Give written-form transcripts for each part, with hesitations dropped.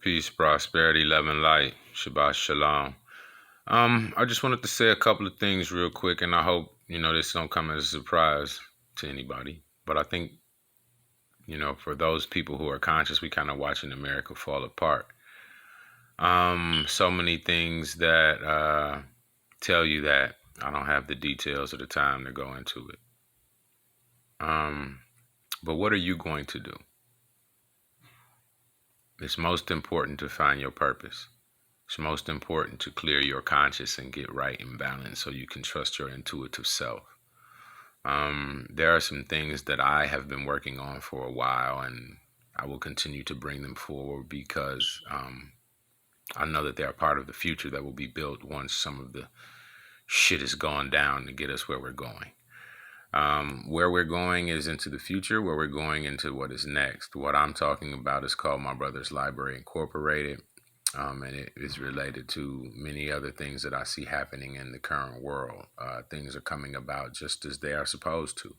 Peace, prosperity, love, and light. Shabbat shalom. I just wanted to say a couple of things real quick, and I hope this don't come as a surprise to anybody. But I think for those people who are conscious, we kind of watching America fall apart. So many things that tell you that I don't have the details or the time to go into it. But what are you going to do? It's most important to find your purpose. It's most important to clear your conscience and get right and balanced so you can trust your intuitive self. There are some things that I have been working on for a while, and I will continue to bring them forward because I know that they are part of the future that will be built once some of the shit is gone down to get us where we're going. Where we're going is into the future, where we're going into what is next. What I'm talking about is called My Brother's Library Incorporated. And it is related to many other things that I see happening in the current world. Things are coming about just as they are supposed to.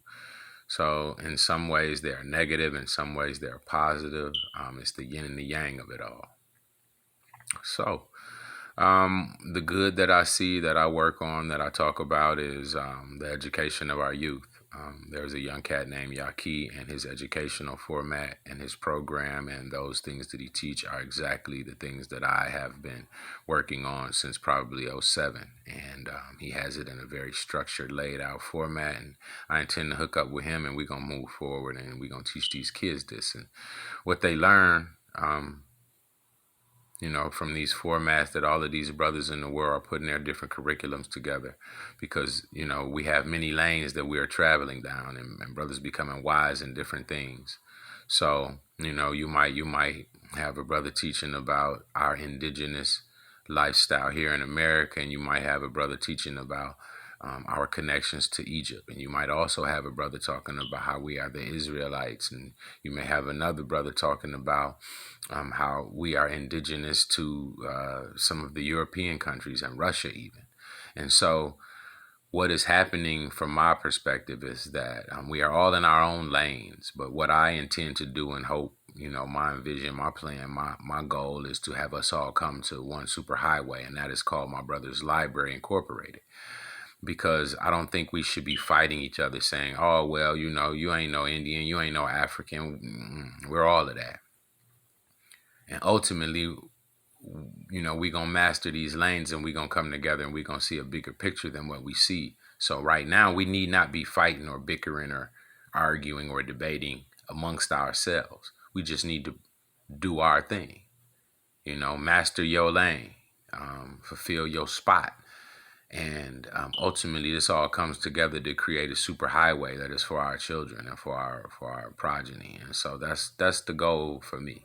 So in some ways they are negative, in some ways they are positive. It's the yin and the yang of it all. So the good that I see, that I work on, that I talk about is the education of our youth. There's a young cat named Yaki, and his educational format and his program and those things that he teach are exactly the things that I have been working on since probably '07. And he has it in a very structured, laid out format. And I intend to hook up with him, and we're going to move forward, and we're going to teach these kids this. And what they learn, from these formats that all of these brothers in the world are putting their different curriculums together, because, we have many lanes that we are traveling down, and brothers becoming wise in different things. So, you might have a brother teaching about our indigenous lifestyle here in America, and you might have a brother teaching about our connections to Egypt. And you might also have a brother talking about how we are the Israelites. And you may have another brother talking about how we are indigenous to some of the European countries and Russia even. And so what is happening from my perspective is that we are all in our own lanes. But what I intend to do and hope, my vision, my plan, my goal is to have us all come to one super highway, and that is called My Brother's Library Incorporated. Because I don't think we should be fighting each other saying, oh, well, you ain't no Indian, you ain't no African. We're all of that. And ultimately, we're going to master these lanes, and we're going to come together, and we're going to see a bigger picture than what we see. So right now, we need not be fighting or bickering or arguing or debating amongst ourselves. We just need to do our thing, master your lane, fulfill your spot. And ultimately, this all comes together to create a super highway that is for our children and for our progeny. And so that's the goal for me.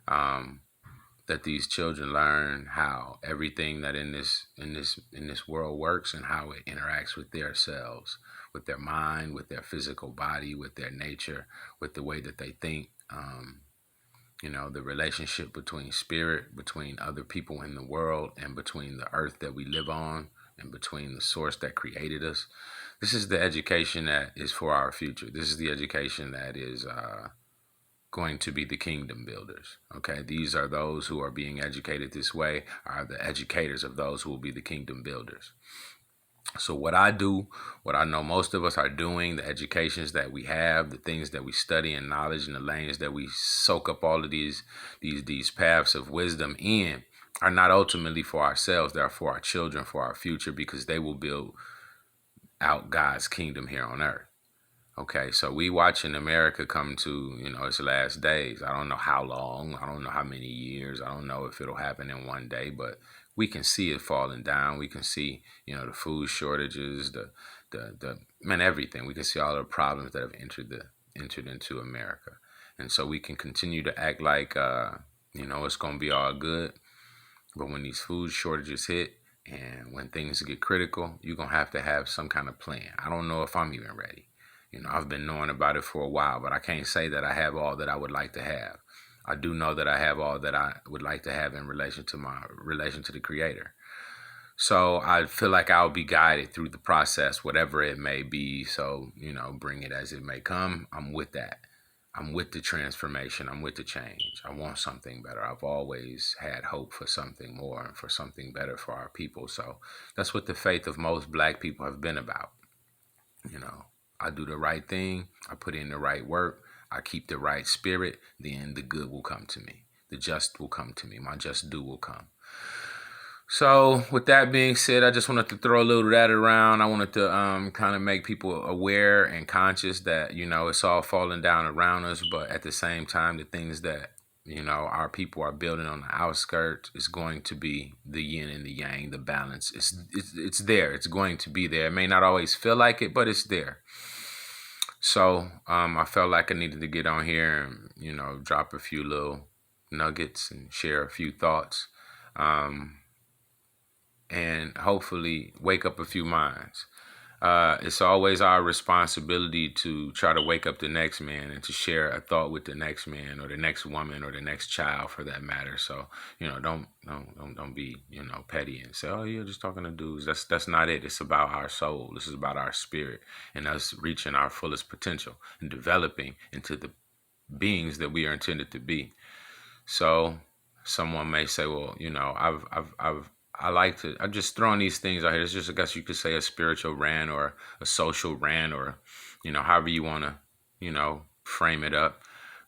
That these children learn how everything that in this world works, and how it interacts with themselves, with their mind, with their physical body, with their nature, with the way that they think. The relationship between spirit, between other people in the world, and between the earth that we live on, and between the source that created us. This is the education that is for our future. This is the education that is going to be the kingdom builders. Okay, these are those who are being educated this way, are the educators of those who will be the kingdom builders. So what I do, what I know most of us are doing, the educations that we have, the things that we study and knowledge, and the lanes that we soak up all of these paths of wisdom in, are not ultimately for ourselves. They're for our children, for our future, because they will build out God's kingdom here on earth. Okay, so we watching America come to, its last days. I don't know how long. I don't know how many years. I don't know if it'll happen in one day, but we can see it falling down. We can see, the food shortages, the everything. We can see all the problems that have entered into America. And so we can continue to act like, it's going to be all good. But when these food shortages hit, and when things get critical, you're going to have some kind of plan. I don't know if I'm even ready. I've been knowing about it for a while, but I can't say that I have all that I would like to have. I do know that I have all that I would like to have in relation to the Creator. So I feel like I'll be guided through the process, whatever it may be. So, bring it as it may come. I'm with that. I'm with the transformation. I'm with the change. I want something better. I've always had hope for something more and for something better for our people. So that's what the faith of most black people have been about. You know, I do the right thing. I put in the right work. I keep the right spirit. Then the good will come to me. The just will come to me. My just due will come. So with that being said, I just wanted to throw a little of that around. I wanted to kind of make people aware and conscious that, you know, it's all falling down around us, but at the same time, the things that, you know, our people are building on the outskirts is going to be the yin and the yang, the balance. It's there. It's going to be there. It may not always feel like it, but it's there. So I felt like I needed to get on here and, you know, drop a few little nuggets and share a few thoughts. And hopefully wake up a few minds. It's always our responsibility to try to wake up the next man and to share a thought with the next man or the next woman or the next child for that matter. So, you know, don't be, you know, petty and say, oh, you're just talking to dudes. That's not it. It's about our soul. This is about our spirit and us reaching our fullest potential and developing into the beings that we are intended to be. So someone may say, well, you know, I'm just throwing these things out here. It's just, I guess you could say, a spiritual rant or a social rant, or, you know, however you want to, you know, frame it up.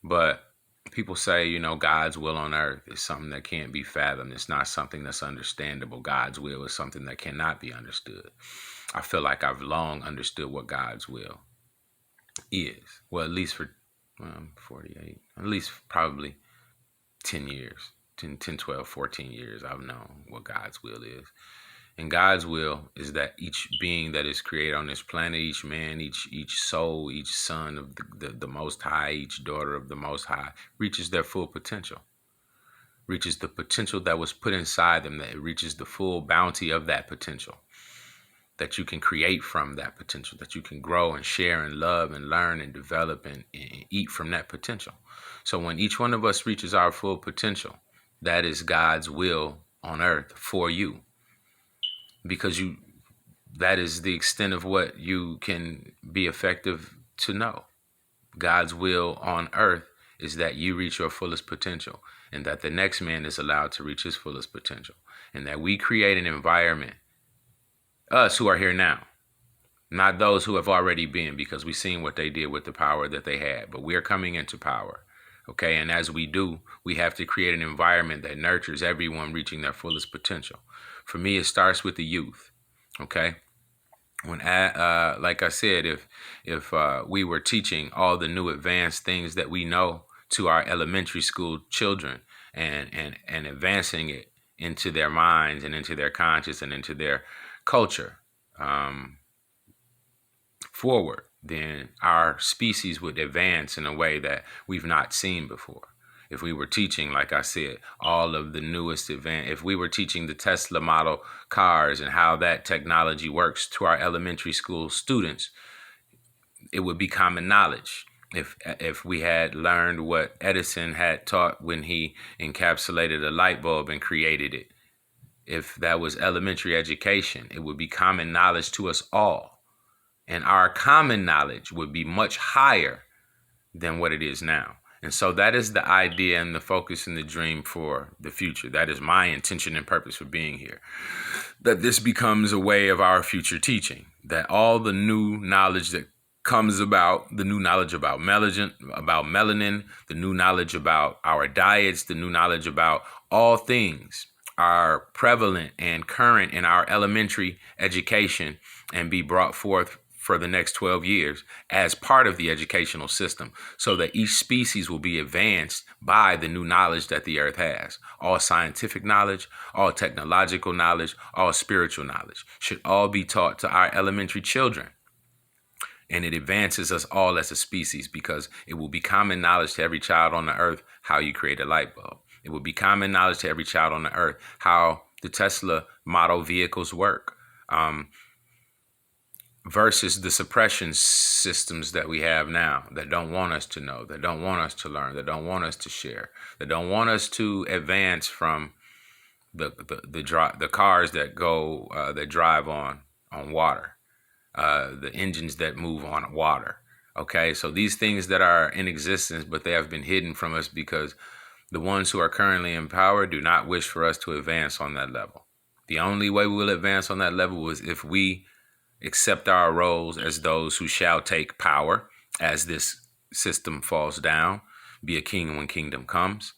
But people say, you know, God's will on earth is something that can't be fathomed. It's not something that's understandable. God's will is something that cannot be understood. I feel like I've long understood what God's will is. Well, at least for 48, at least probably 10 years. 10, 12, 14 years, I've known what God's will is. And God's will is that each being that is created on this planet, each man, each soul, each son of the Most High, each daughter of the Most High, reaches their full potential. Reaches the potential that was put inside them, that it reaches the full bounty of that potential. That you can create from that potential, that you can grow and share and love and learn and develop and eat from that potential. So when each one of us reaches our full potential, that is God's will on earth for you, because that is the extent of what you can be effective to know. God's will on earth is that you reach your fullest potential, and that the next man is allowed to reach his fullest potential, and that we create an environment, us who are here now, not those who have already been, because we've seen what they did with the power that they had, but we're coming into power. Okay, and as we do, we have to create an environment that nurtures everyone reaching their fullest potential. For me, it starts with the youth. Okay, like I said, if we were teaching all the new advanced things that we know to our elementary school children and advancing it into their minds and into their conscious and into their culture forward, then our species would advance in a way that we've not seen before. If we were teaching, like I said, all of the newest if we were teaching the Tesla model cars and how that technology works to our elementary school students, it would be common knowledge. If we had learned what Edison had taught when he encapsulated a light bulb and created it, if that was elementary education, it would be common knowledge to us all. And our common knowledge would be much higher than what it is now. And so that is the idea and the focus and the dream for the future. That is my intention and purpose for being here. That this becomes a way of our future teaching. That all the new knowledge that comes about, the new knowledge about melanin, the new knowledge about our diets, the new knowledge about all things are prevalent and current in our elementary education and be brought forth for the next 12 years as part of the educational system, so that each species will be advanced by the new knowledge that the earth has. All scientific knowledge, all technological knowledge, all spiritual knowledge should all be taught to our elementary children. And it advances us all as a species, because it will be common knowledge to every child on the earth how you create a light bulb. It will be common knowledge to every child on the earth how the Tesla model vehicles work. Versus the suppression systems that we have now that don't want us to know, that don't want us to learn, that don't want us to share, that don't want us to advance from the cars that drive on water, the engines that move on water, Okay, so these things that are in existence, but they have been hidden from us because the ones who are currently in power do not wish for us to advance on that level. The only way we will advance on that level is if we accept our roles as those who shall take power as this system falls down, be a king when kingdom comes,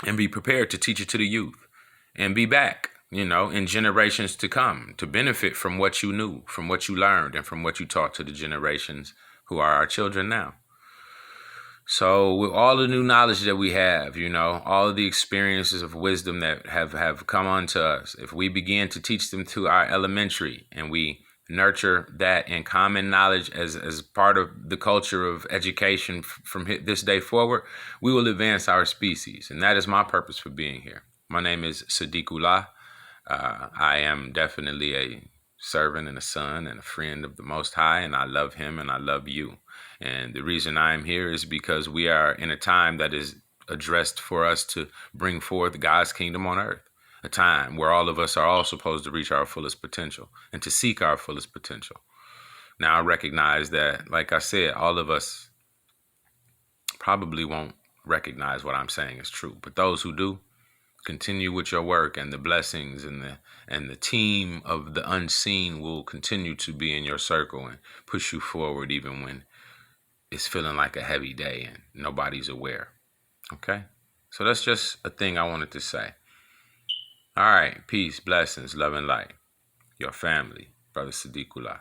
and be prepared to teach it to the youth and be back, in generations to come to benefit from what you knew, from what you learned, and from what you taught to the generations who are our children now. So with all the new knowledge that we have, all of the experiences of wisdom that have come onto us, if we begin to teach them to our elementary and we nurture that in common knowledge as part of the culture of education from this day forward, we will advance our species. And that is my purpose for being here. My name is Sadiqullah. I am definitely a servant and a son and a friend of the Most High, and I love him and I love you. And the reason I am here is because we are in a time that is addressed for us to bring forth God's kingdom on earth. A time where all of us are all supposed to reach our fullest potential and to seek our fullest potential. Now, I recognize that, like I said, all of us probably won't recognize what I'm saying is true. But those who do, continue with your work, and the blessings and the team of the unseen will continue to be in your circle and push you forward even when it's feeling like a heavy day and nobody's aware. Okay? So that's just a thing I wanted to say. All right. Peace, blessings, love, and light. Your family, Brother Sadiqullah.